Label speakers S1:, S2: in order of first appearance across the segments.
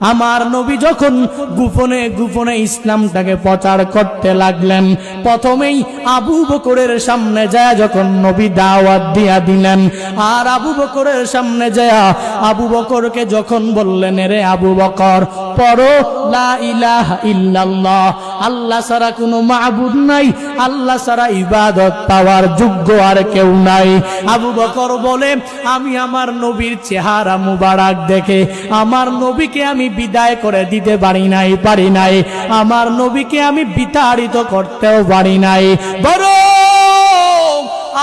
S1: আমার নবী যখন গোপনে গোপনে ইসলামটাকে প্রচার করতে লাগলেন, প্রথমেই আবু বকরের সামনে যায় যখন নবী দাওয়াত দিয়া দিলেন, আর আবু বকরের সামনে যায় আবু বকরকে যখন বললেন, রে আবু বকর, পড়ো লা ইলাহা ইল্লাল্লাহ, আল্লাহ ছাড়া কোনো মাবুদ নাই, আল্লাহ ছাড়া ইবাদত পাওয়ার যোগ্য আর কেউ নাই। আবু বকর বলে, আমি আমার নবীর চেহারা মুবারক দেখে আমার নবীকে আমি বিদায় করে দিতে পারি নাই, আমার নবীকে আমি বিতাড়িত করতেও পারি নাই, বরং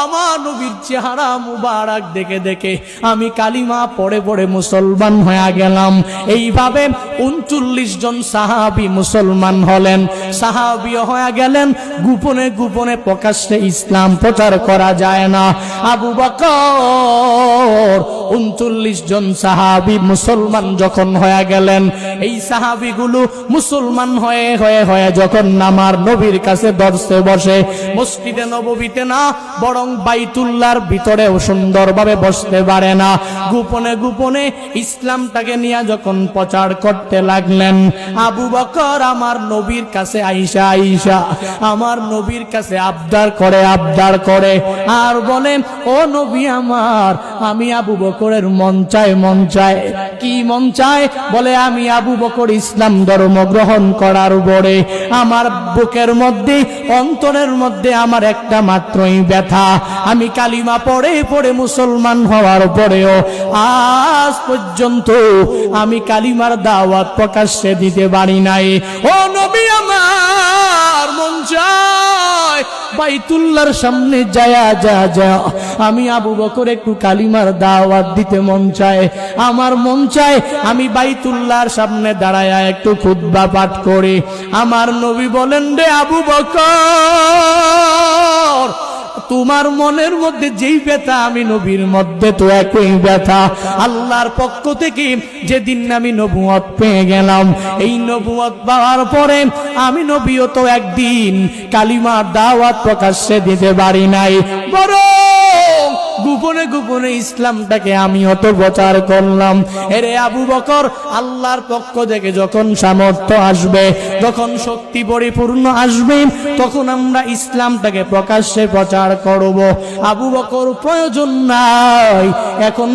S1: আমার নবীর চেহারা মুবারক দেখে দেখে আমি কালিমা পড়ে পড়ে মুসলমান হয়ে গেলাম। এইভাবে 39 জন সাহাবী মুসলমান হলেন, সাহাবী হয়ে গেলেন। গোপনে গোপনে প্রকাশ্যে ইসলাম প্রচার করা যায় না। আবু বকর 39 জন সাহাবী মুসলমান যখন হয়ে গেলেন, এই সাহাবীগুলো মুসলমান হয়ে হয়ে হয়ে যখন আমার নবীর কাছে দরসে বসে, মসজিদে নববীতে না বরং বাইতুল্লাহর ভিতরেও সুন্দরভাবে বসতে পারে না, গোপনে গোপনে ইসলামটাকে নিয়ে যখন প্রচার করতে লাগলেন, আবু বকর আমার নবীর কাছে আইসা আমার নবীর কাছে আবদার করে আর বলে, ও নবী আমার, আমি আবু বকরের মন চায়। কি মন চায়? বলে, আমি আবু বকর ইসলাম ধর্ম গ্রহণ করার পরে আমার বুকের মধ্যে, অন্তরের মধ্যে আমার একটা মাত্রই ব্যথা। আমি কালিমা পড়ে পড়ে মুসলমান হওয়ার পরেও আজ পর্যন্ত আমি কালিমার দাওয়াত প্রকাশ্যে দিতে পারি নাই। ও নবী আমার, মন চায় বাইতুল্লাহর সামনে যা আমি আবু বকর একটু কালিমার দাওয়াত দিতে মন চায়। আমার মন চায় আমি বাইতুল্লাহর সামনে দাঁড়ায় একটু খুতবা পাঠ করে। আমার নবী বলেন, রে আবু বকর, তোমার মনের মধ্যে যেই ব্যথা আমি নবীর মধ্যে তো একই ব্যথা। আল্লাহর পক্ষ থেকে যেদিন আমি নবুয়ত পেয়ে গেলাম, এই নবুয়ত পাওয়ার পরে আমি নবীও তো একদিন কালিমার দাওয়াত প্রকাশ্যে দিতে পারি নাই, বরং গোপনে গোপনে ইসলামটাকে আমি অত প্রচার করলাম। এরে আবু বকর, আল্লাহর পক্ষ থেকে যখন সামর্থ্য আসবে, যখন শক্তি পরিপূর্ণ আসবে, তখন আমরা ইসলামটাকে প্রকাশ্যে প্রচার করব। আবু বকর প্রয়োজন নাই এখন